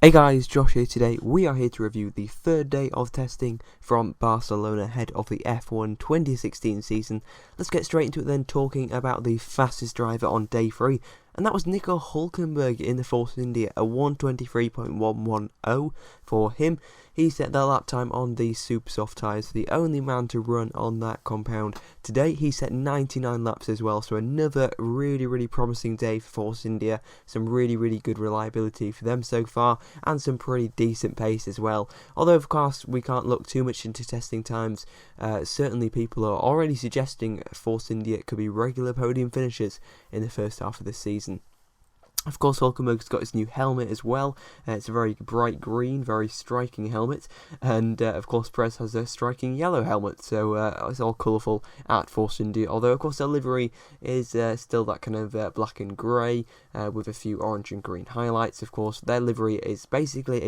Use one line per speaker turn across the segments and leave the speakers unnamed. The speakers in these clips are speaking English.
Hey guys, Josh here today. We are here to review the third day of testing from Barcelona ahead of the F1 2016 season. Let's get straight into it then, talking about the fastest driver on day 3, and that was Nico Hülkenberg in the Force India, a 1:23.110 for him. He set that lap time on the super soft tyres, the only man to run on that compound. Today he set 99 laps as well, so another really promising day for Force India. Some really good reliability for them so far, and some pretty decent pace as well. Although of course we can't look too much into testing times, certainly people are already suggesting Force India could be regular podium finishers in the first half of this season. Of course, Hülkenberg's got his new helmet as well. It's a very bright green, very striking helmet. And of course, Perez has a striking yellow helmet. So it's all colourful at Force India. Although, of course, their livery is still that kind of black and grey with a few orange and green highlights. Of course, their livery is basically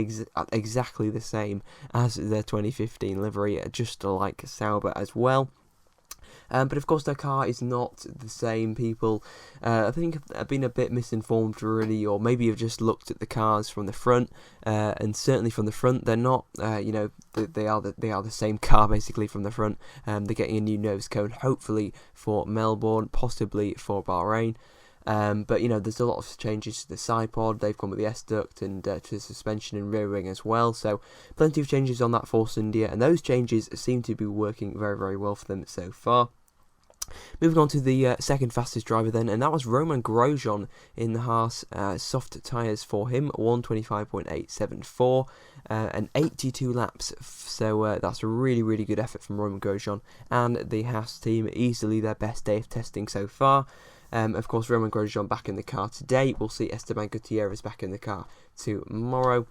exactly the same as their 2015 livery, just like Sauber as well. But of course their car is not the same. People I think have been a bit misinformed really, or maybe have just looked at the cars from the front, and certainly from the front they're not, they are the same car basically from the front. They're getting a new nose cone, hopefully for Melbourne, possibly for Bahrain. But there's a lot of changes to the side pod. They've gone with the S-duct and to the suspension and rear wing as well. So plenty of changes on that Force India, and those changes seem to be working very well for them so far. Moving on to the second fastest driver then, and that was Romain Grosjean in the Haas. Soft tyres for him, 1:25.874 and 82 laps. So that's a really good effort from Romain Grosjean and the Haas team. Easily their best day of testing so far. Of course, Romain Grosjean back in the car today. We'll see Esteban Gutierrez back in the car tomorrow.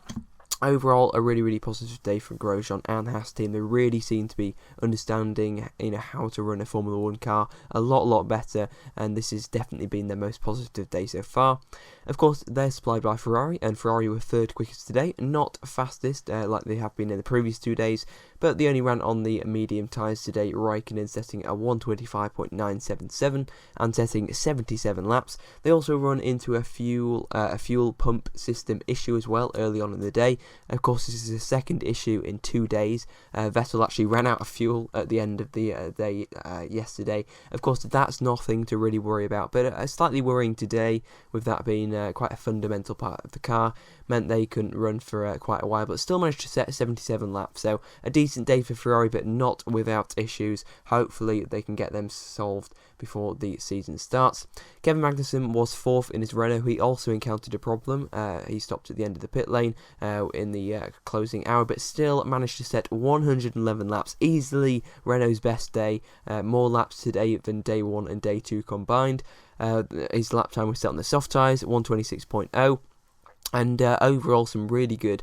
Overall, a really positive day from Grosjean and the Haas team. They really seem to be understanding, how to run a Formula 1 car a lot better, and this has definitely been their most positive day so far. Of course, they're supplied by Ferrari, and Ferrari were third quickest today, not fastest like they have been in the previous 2 days, but they only ran on the medium tyres today. Raikkonen setting a 1:25.977 and setting 77 laps. They also run into a fuel pump system issue as well early on in the day. Of course, this is the second issue in 2 days. Vettel actually ran out of fuel at the end of the day yesterday. Of course, that's nothing to really worry about, but slightly worrying today, with that being quite a fundamental part of the car. Meant they couldn't run for quite a while, but still managed to set 77 laps. So a decent day for Ferrari, but not without issues. Hopefully they can get them solved before the season starts. Kevin Magnussen was fourth in his Renault. He also encountered a problem. He stopped at the end of the pit lane in the closing hour, but still managed to set 111 laps. Easily Renault's best day. More laps today than day 1 and day 2 combined. His lap time was set on the soft tyres, 1:26.0. And overall, some really good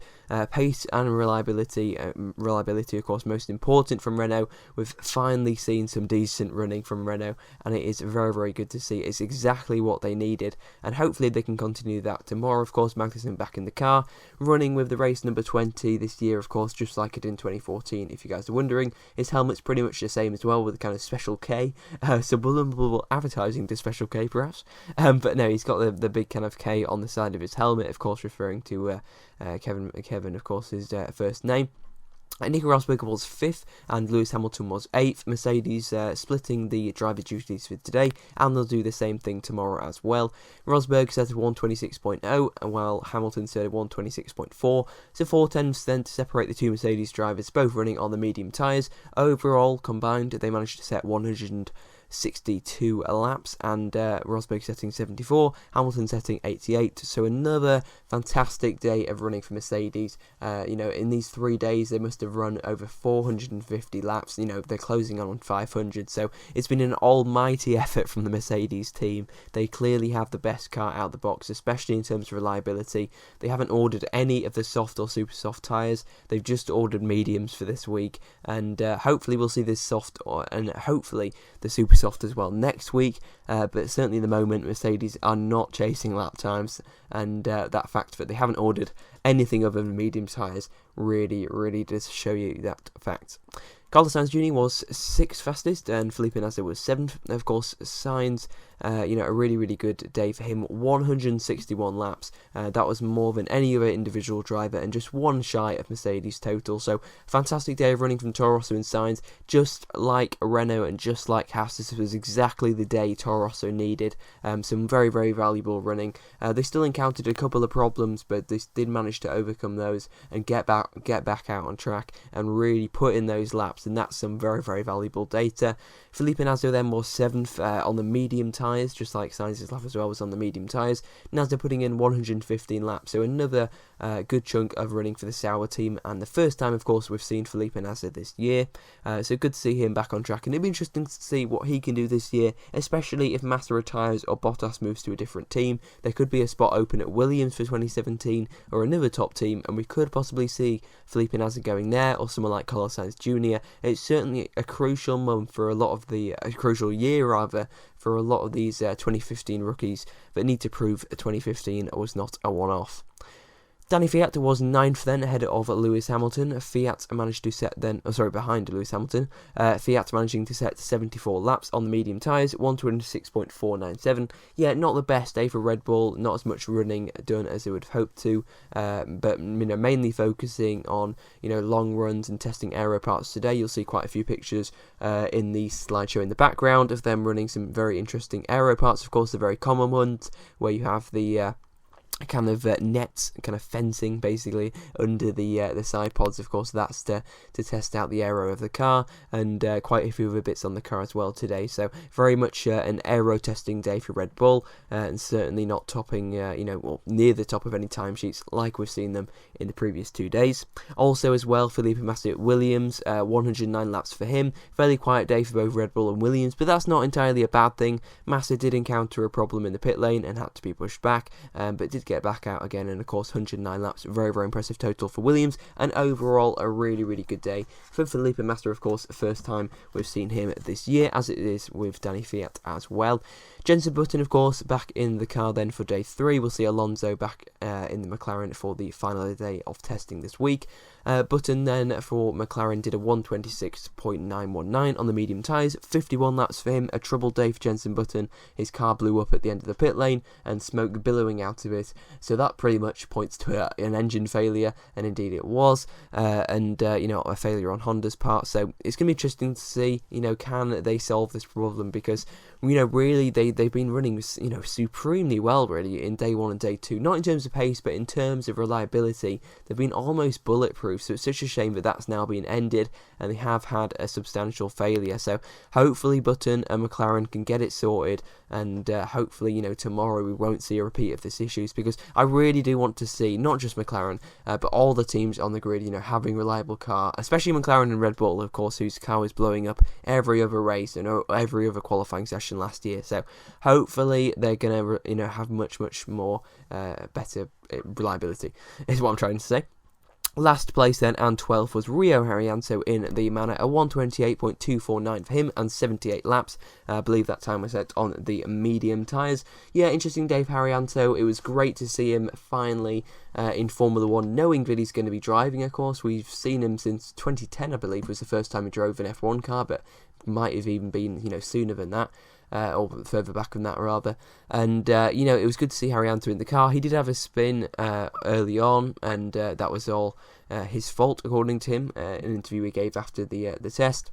pace and reliability. Reliability, of course, most important from Renault. We've finally seen some decent running from Renault, and it is very good to see. It's exactly what they needed, and hopefully they can continue that tomorrow. Of course, Magnussen back in the car, running with the race number 20 this year, of course, just like it in 2014. If you guys are wondering, his helmet's pretty much the same as well, with a kind of special K. Subliminal advertising to special K, perhaps. But no, he's got the big kind of K on the side of his helmet, of course, referring to Kevin, of course, his first name. Nico Rosberg was 5th and Lewis Hamilton was 8th. Mercedes splitting the driver duties for today, and they'll do the same thing tomorrow as well. Rosberg set a 1:26.0 while Hamilton set a 1:26.4, so 4/10 then to separate the two Mercedes drivers, both running on the medium tyres. Overall, combined, they managed to set 162 laps, and Rosberg setting 74, Hamilton setting 88. So another fantastic day of running for Mercedes. In these 3 days they must have run over 450 laps. They're closing on 500, so it's been an almighty effort from the Mercedes team. They clearly have the best car out of the box, especially in terms of reliability. They haven't ordered any of the soft or super soft tyres. They've just ordered mediums for this week, and hopefully we'll see this soft and hopefully the super soft as well next week, but certainly at the moment Mercedes are not chasing lap times, and that fact that they haven't ordered anything other than medium tyres really does show you that fact. Carlos Sainz Jr. was 6th fastest and Felipe Nasr was 7th. Of course, Sainz a really good day for him. 161 laps. That was more than any other individual driver, and just one shy of Mercedes total. So fantastic day of running from Toro Rosso and Sainz. Just like Renault and just like Haas, this was exactly the day Toro Rosso needed. Some very valuable running. They still encountered a couple of problems, but they did manage to overcome those and get back out on track and really put in those laps, and that's some very valuable data. Felipe Nasr then was 7th on the medium tyres, just like Sainz's lap as well was on the medium tyres. Nasr putting in 115 laps, so another good chunk of running for the Sauber team, and the first time, of course, we've seen Felipe Nasr this year. So good to see him back on track, and it'll be interesting to see what he can do this year, especially if Massa retires or Bottas moves to a different team. There could be a spot open at Williams for 2017 or another top team, and we could possibly see Felipe Nasr going there, or someone like Carlos Sainz Jr. It's certainly a crucial month for a lot of the crucial year rather for a lot of these 2015 rookies that need to prove 2015 was not a one-off. Danny Kvyat was 9th then, ahead of Lewis Hamilton. Kvyat managed to set then, behind Lewis Hamilton. Kvyat managing to set 74 laps on the medium tyres, 126.497. Yeah, not the best day for Red Bull, not as much running done as they would have hoped to, but mainly focusing on long runs and testing aero parts today. You'll see quite a few pictures in the slideshow in the background of them running some very interesting aero parts. Of course, the very common ones where you have the kind of nets, kind of fencing basically under the side pods. Of course, that's to test out the aero of the car, and quite a few other bits on the car as well today. So very much an aero testing day for Red Bull, and certainly not topping near the top of any timesheets like we've seen them in the previous 2 days. Also as well, Felipe Massa at Williams, 109 laps for him. Fairly quiet day for both Red Bull and Williams, but that's not entirely a bad thing. Massa did encounter a problem in the pit lane and had to be pushed back, but did get back out again, and of course 109 laps, very impressive total for Williams, and overall a really good day for Felipe Massa. Of course, first time we've seen him this year, as it is with Danny Kvyat as well. Jenson Button, of course, back in the car then for day 3. We'll see Alonso back in the McLaren for the final day of testing this week. Button then for McLaren did a 126.919 on the medium tyres, 51 laps for him. A troubled day for Jenson Button. His car blew up at the end of the pit lane and smoke billowing out of it, so that pretty much points to an engine failure, and indeed it was, and a failure on Honda's part. So it's going to be interesting to see, can they solve this problem, because really they've been running supremely well really in day 1 and day 2, not in terms of pace but in terms of reliability. They've been almost bulletproof, so it's such a shame that that's now been ended and they have had a substantial failure. So hopefully Button and McLaren can get it sorted, and hopefully tomorrow we won't see a repeat of this issues, because I really do want to see not just McLaren but all the teams on the grid having reliable car, especially McLaren and Red Bull, of course, whose car was blowing up every other race and every other qualifying session last year. So hopefully they're going to have much more better reliability, is what I'm trying to say. Last place then, and 12th, was Rio Haryanto in the Manor, a 128.249 for him and 78 laps. I believe that time was set on the medium tyres. Yeah, interesting day for Haryanto. It was great to see him finally in Formula 1, knowing that he's going to be driving, of course. We've seen him since 2010, I believe, was the first time he drove an F1 car, but might have even been, sooner than that. Or further back than that rather, and it was good to see Haryanto in the car. He did have a spin early on, and that was all his fault according to him in an interview he gave after the test.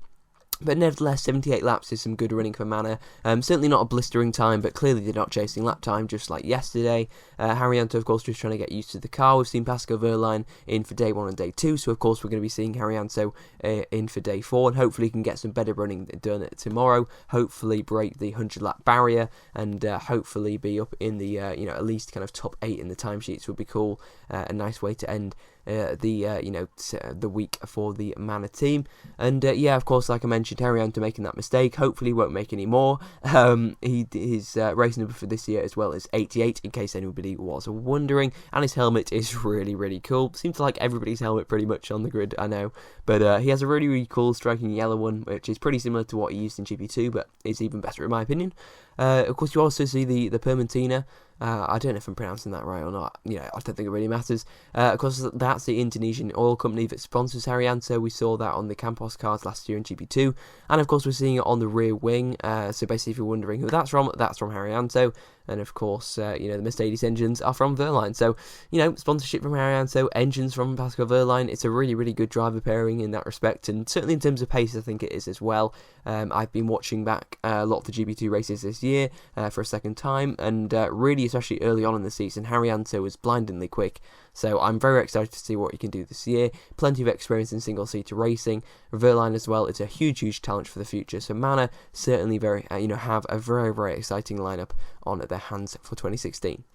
But nevertheless, 78 laps is some good running for Manor. Certainly not a blistering time, but clearly they're not chasing lap time, just like yesterday. Haryanto, of course, just trying to get used to the car. We've seen Pascal Wehrlein in for day 1 and day 2, so of course we're going to be seeing Haryanto in for day 4, and hopefully he can get some better running done tomorrow. Hopefully break the 100-lap barrier, and hopefully be up in the at least kind of top 8 in the timesheets would be cool. A nice way to end the week for the Manor team. And of course, like I mentioned, Haryanto making that mistake. Hopefully he won't make any more. His race number for this year as well is 88, in case anybody was wondering, and his helmet is really cool. Seems to like everybody's helmet pretty much on the grid, I know, but he has a really cool striking yellow one, which is pretty similar to what he used in GP2, but is even better in my opinion. Of course, you also see the Permantina I don't know if I'm pronouncing that right or not. I don't think it really matters. Of course, that's the Indonesian oil company that sponsors Haryanto. We saw that on the Campos cars last year in GP2. And of course, we're seeing it on the rear wing. So basically, if you're wondering who that's from Haryanto. And of course, the Mercedes engines are from Wehrlein. So, sponsorship from Haryanto, engines from Pascal Wehrlein. It's a really, really good driver pairing in that respect. And certainly in terms of pace, I think it is as well. I've been watching back a lot of the GP2 races this year for a second time. And really, especially early on in the season, Haryanto was blindingly quick. So I'm very excited to see what he can do this year. Plenty of experience in single-seater racing. Wehrlein as well is a huge, huge challenge for the future. So Manor certainly have a very, very exciting lineup on their hands for 2016.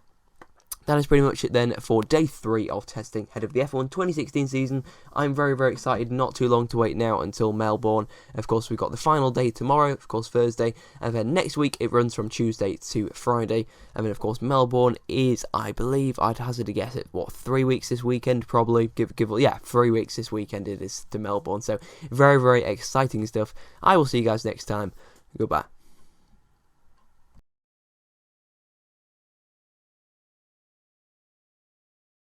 That is pretty much it then for day 3 of testing ahead of the F1 2016 season. I'm very, very excited. Not too long to wait now until Melbourne. Of course, we've got the final day tomorrow, of course Thursday, and then next week it runs from Tuesday to Friday. And then, of course, Melbourne is, I believe, I'd hazard a guess at 3 weeks this weekend, probably. 3 weeks this weekend it is to Melbourne. So very, very exciting stuff. I will see you guys next time. Goodbye.